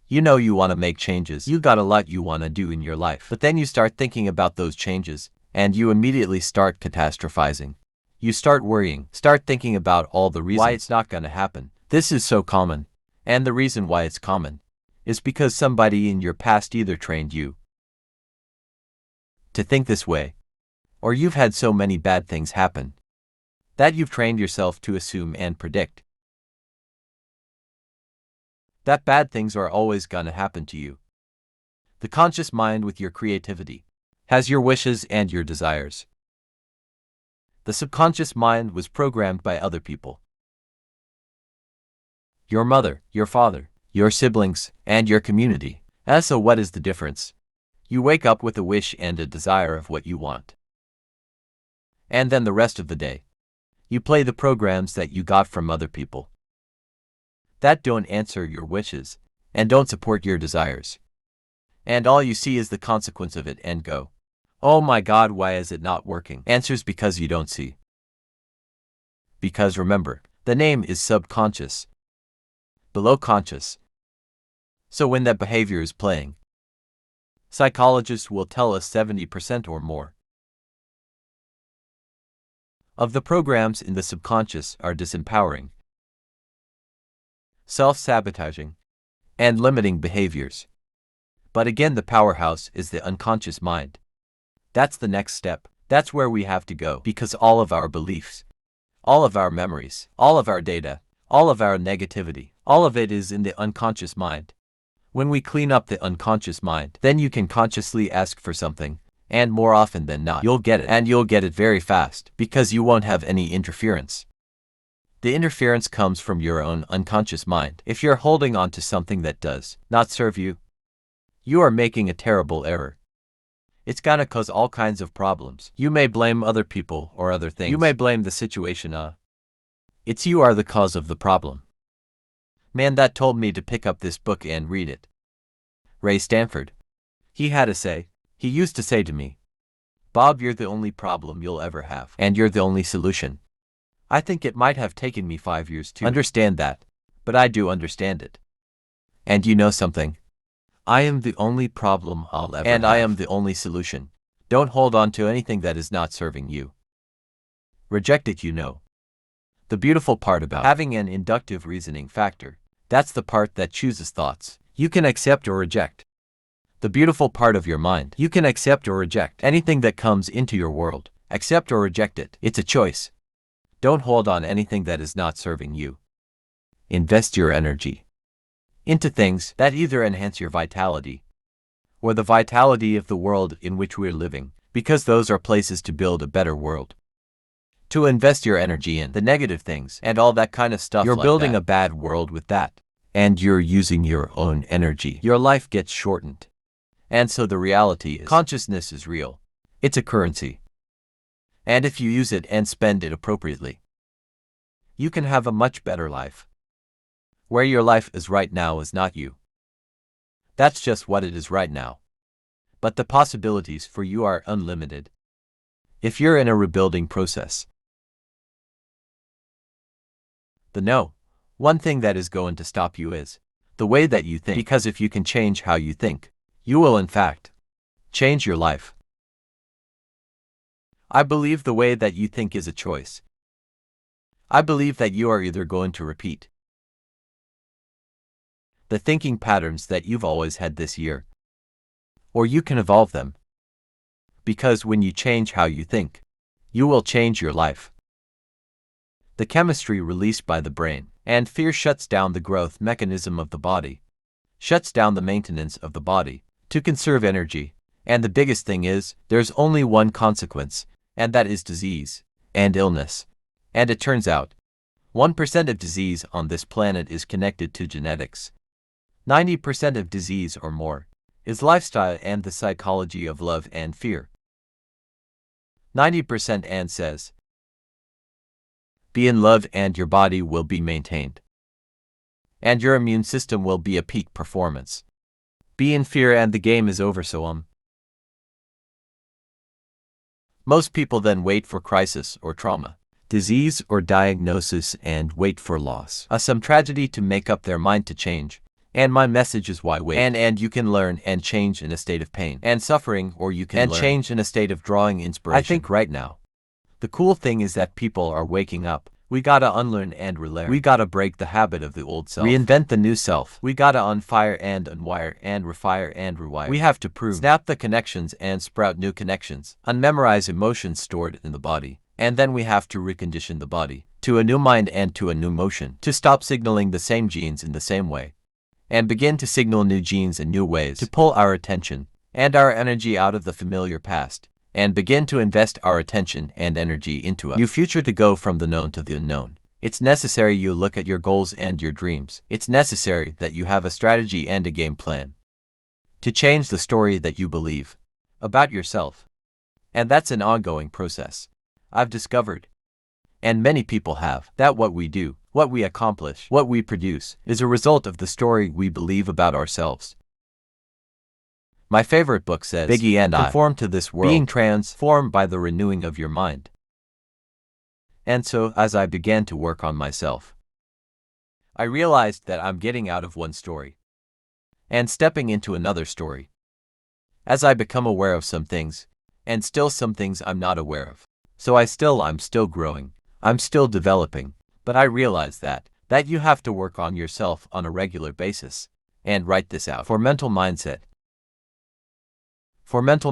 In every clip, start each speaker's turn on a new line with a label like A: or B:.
A: You know you want to make changes. You got a lot you want to do in your life. But then you start thinking about those changes, and you immediately start catastrophizing. You start worrying, start thinking about all the reasons why it's not going to happen. This is so common. And the reason why it's common is because somebody in your past either trained you to think this way, or you've had so many bad things happen that you've trained yourself to assume and predict that bad things are always gonna happen to you. The conscious mind, with your creativity, has your wishes and your desires. The subconscious mind was programmed by other people. Your mother, your father, your siblings, and your community. And so what is the difference? You wake up with a wish and a desire of what you want. And then the rest of the day, you play the programs that you got from other people that don't answer your wishes and don't support your desires. And all you see is the consequence of it and go, "Oh my God, why is it not working?" Answers because you don't see. Because remember, the name is subconscious, below conscious. So when that behavior is playing, psychologists will tell us 70% or more of the programs in the subconscious are disempowering, self-sabotaging, and limiting behaviors. But again, the powerhouse is the unconscious mind. That's the next step. That's where we have to go, because all of our beliefs, all of our memories, all of our data, all of our negativity, all of it is in the unconscious mind. When we clean up the unconscious mind, then you can consciously ask for something, and more often than not, you'll get it, and you'll get it very fast, because you won't have any interference. The interference comes from your own unconscious mind. If you're holding on to something that does not serve you, you are making a terrible error. It's gonna cause all kinds of problems. You may blame other people or other things. You may blame the situation. It's you are the cause of the problem. Man that told me to pick up this book and read it, Ray Stanford. He used to say to me, "Bob, you're the only problem you'll ever have, and you're the only solution." I think it might have taken me 5 years to understand that, but I do understand it. And you know something? I am the only problem I'll ever have. And I am the only solution. Don't hold on to anything that is not serving you. Reject it, you know. The beautiful part about having an inductive reasoning factor, that's the part that chooses thoughts you can accept or reject. The beautiful part of your mind, you can accept or reject anything that comes into your world. Accept or reject it. It's a choice. Don't hold on anything that is not serving you. Invest your energy into things that either enhance your vitality or the vitality of the world in which we're living, because those are places to build a better world. To invest your energy in the negative things and all that kind of stuff, you're building a bad world with that. And you're using your own energy. Your life gets shortened. And so the reality is, consciousness is real. It's a currency. And if you use it and spend it appropriately, you can have a much better life. Where your life is right now is not you. That's just what it is right now. But the possibilities for you are unlimited. If you're in a rebuilding process, one thing that is going to stop you is the way that you think. Because if you can change how you think, you will in fact change your life. I believe the way that you think is a choice. I believe that you are either going to repeat the thinking patterns that you've always had this year, or you can evolve them. Because when you change how you think, you will change your life. The chemistry released by the brain and fear shuts down the growth mechanism of the body, shuts down the maintenance of the body to conserve energy. And the biggest thing is, there's only one consequence, and that is disease and illness. And it turns out, 1% of disease on this planet is connected to genetics. 90% of disease or more is lifestyle and the psychology of love and fear. 90% and says, be in love and your body will be maintained. And your immune system will be at peak performance. Be in fear and the game is over. Most people then wait for crisis or trauma, disease or diagnosis and wait for loss, some tragedy to make up their mind to change. And my message is why wait. And you can learn and change in a state of pain and suffering, or you can learn change in a state of drawing inspiration. I think right now, the cool thing is that people are waking up. We gotta unlearn and relearn. We gotta break the habit of the old self. Reinvent the new self. We gotta unfire and unwire and refire and rewire. We have to prune, snap the connections and sprout new connections. Unmemorize emotions stored in the body. And then we have to recondition the body to a new mind and to a new motion. To stop signaling the same genes in the same way. And begin to signal new genes in new ways. To pull our attention and our energy out of the familiar past. And begin to invest our attention and energy into a new future, to go from the known to the unknown. It's necessary you look at your goals and your dreams. It's necessary that you have a strategy and a game plan to change the story that you believe about yourself. And that's an ongoing process. I've discovered, and many people have, that what we do, what we accomplish, what we produce, is a result of the story we believe about ourselves. My favorite book says, Biggie and I conform to this world, being transformed by the renewing of your mind. And so, as I began to work on myself, I realized that I'm getting out of one story and stepping into another story. As I become aware of some things, and still some things I'm not aware of. So I'm still growing, I'm still developing, but I realize that you have to work on yourself on a regular basis. And write this out. For mental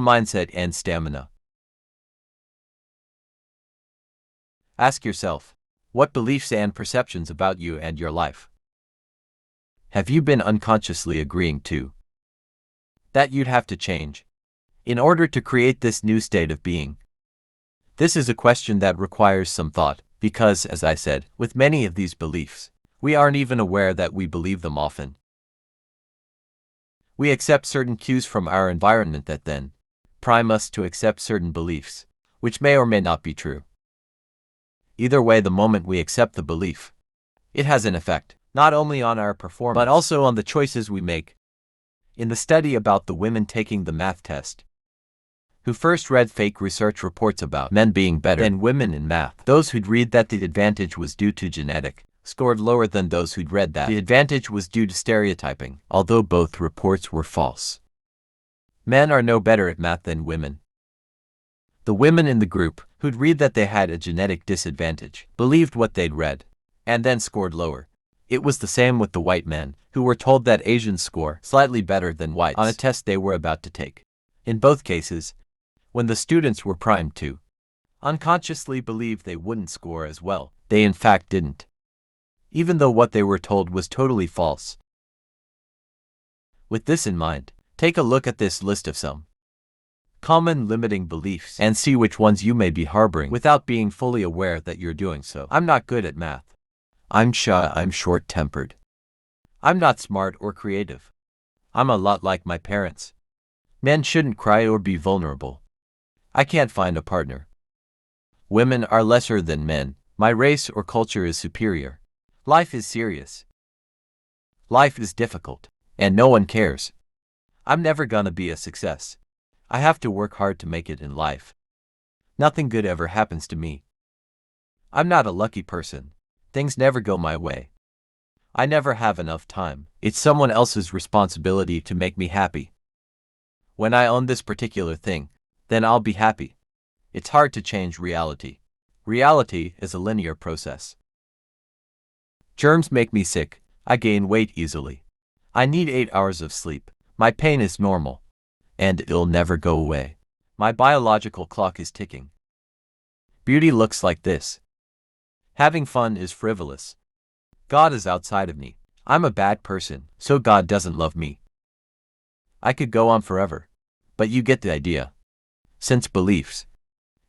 A: mindset and stamina. Ask yourself, what beliefs and perceptions about you and your life have you been unconsciously agreeing to that you'd have to change in order to create this new state of being? This is a question that requires some thought, because, as I said, with many of these beliefs, we aren't even aware that we believe them often. We accept certain cues from our environment that then prime us to accept certain beliefs, which may or may not be true. Either way, the moment we accept the belief, it has an effect, not only on our performance, but also on the choices we make. In the study about the women taking the math test, who first read fake research reports about men being better than women in math, those who'd read that the advantage was due to genetic scored lower than those who'd read that the advantage was due to stereotyping, although both reports were false. Men are no better at math than women. The women in the group, who'd read that they had a genetic disadvantage, believed what they'd read, and then scored lower. It was the same with the white men, who were told that Asians score slightly better than whites on a test they were about to take. In both cases, when the students were primed to unconsciously believe they wouldn't score as well, they in fact didn't, even though what they were told was totally false. With this in mind, take a look at this list of some common limiting beliefs and see which ones you may be harboring without being fully aware that you're doing so. I'm not good at math. I'm shy, I'm short-tempered. I'm not smart or creative. I'm a lot like my parents. Men shouldn't cry or be vulnerable. I can't find a partner. Women are lesser than men. My race or culture is superior. Life is serious. Life is difficult, and no one cares. I'm never gonna be a success. I have to work hard to make it in life. Nothing good ever happens to me. I'm not a lucky person. Things never go my way. I never have enough time. It's someone else's responsibility to make me happy. When I own this particular thing, then I'll be happy. It's hard to change reality. Reality is a linear process. Germs make me sick. I gain weight easily. I need 8 hours of sleep. My pain is normal, and it'll never go away. My biological clock is ticking. Beauty looks like this. Having fun is frivolous. God is outside of me. I'm a bad person, so God doesn't love me. I could go on forever, but you get the idea. Since beliefs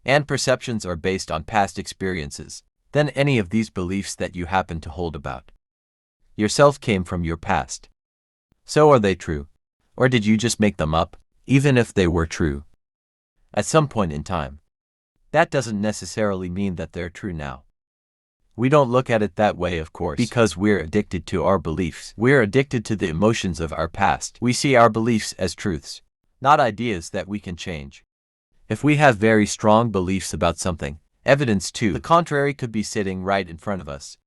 A: and perceptions are based on past experiences, then any of these beliefs that you happen to hold about yourself came from your past. So are they true? Or did you just make them up, even if they were true at some point in time? That doesn't necessarily mean that they're true now. We don't look at it that way, of course, because we're addicted to our beliefs. We're addicted to the emotions of our past. We see our beliefs as truths, not ideas that we can change. If we have very strong beliefs about something, evidence to the contrary could be sitting right in front of us.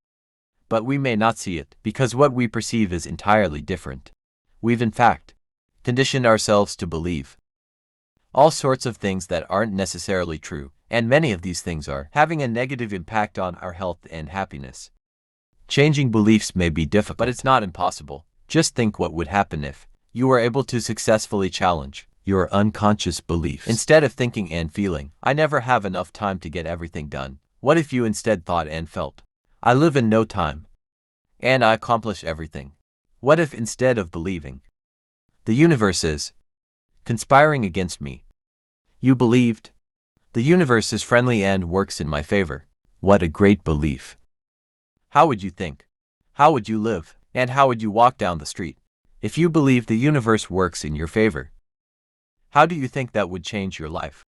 A: but we may not see it because what we perceive is entirely different. We've in fact conditioned ourselves to believe all sorts of things that aren't necessarily true, and many of these things are having a negative impact on our health and happiness. Changing beliefs may be difficult, but it's not impossible. Just think what would happen if you were able to successfully challenge your unconscious beliefs. Instead of thinking and feeling, I never have enough time to get everything done, what if you instead thought and felt, I live in no time, and I accomplish everything? What if instead of believing, the universe is conspiring against me, you believed, the universe is friendly and works in my favor? What a great belief. How would you think? How would you live? And how would you walk down the street? If you believe the universe works in your favor, how do you think that would change your life?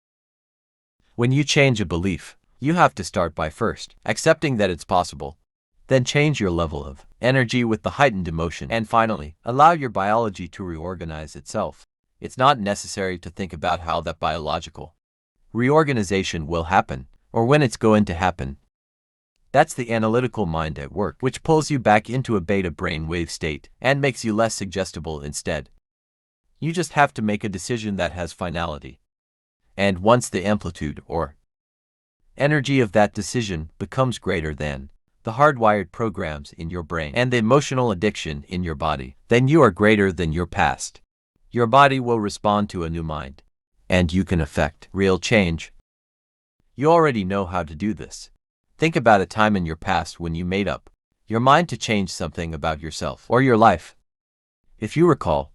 A: When you change a belief, you have to start by first accepting that it's possible, then change your level of energy with the heightened emotion, and finally, allow your biology to reorganize itself. It's not necessary to think about how that biological reorganization will happen, or when it's going to happen. That's the analytical mind at work, which pulls you back into a beta brainwave state and makes you less suggestible instead. You just have to make a decision that has finality. And once the amplitude or energy of that decision becomes greater than the hardwired programs in your brain and the emotional addiction in your body, then you are greater than your past. Your body will respond to a new mind, and you can affect real change. You already know how to do this. Think about a time in your past when you made up your mind to change something about yourself or your life. If you recall,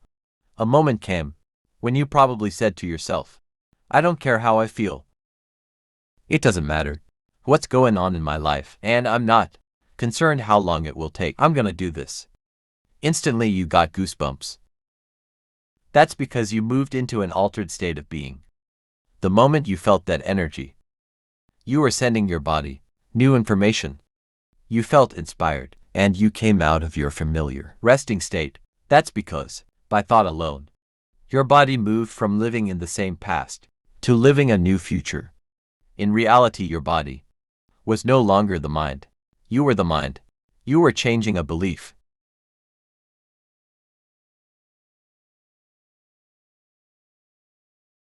A: a moment came when you probably said to yourself, I don't care how I feel. It doesn't matter what's going on in my life, and I'm not concerned how long it will take. I'm gonna do this. Instantly you got goosebumps. That's because you moved into an altered state of being. The moment you felt that energy, you were sending your body new information. You felt inspired, and you came out of your familiar resting state. That's because, by thought alone, your body moved from living in the same past to living a new future. In reality, your body was no longer the mind. You were the mind. You were changing a belief.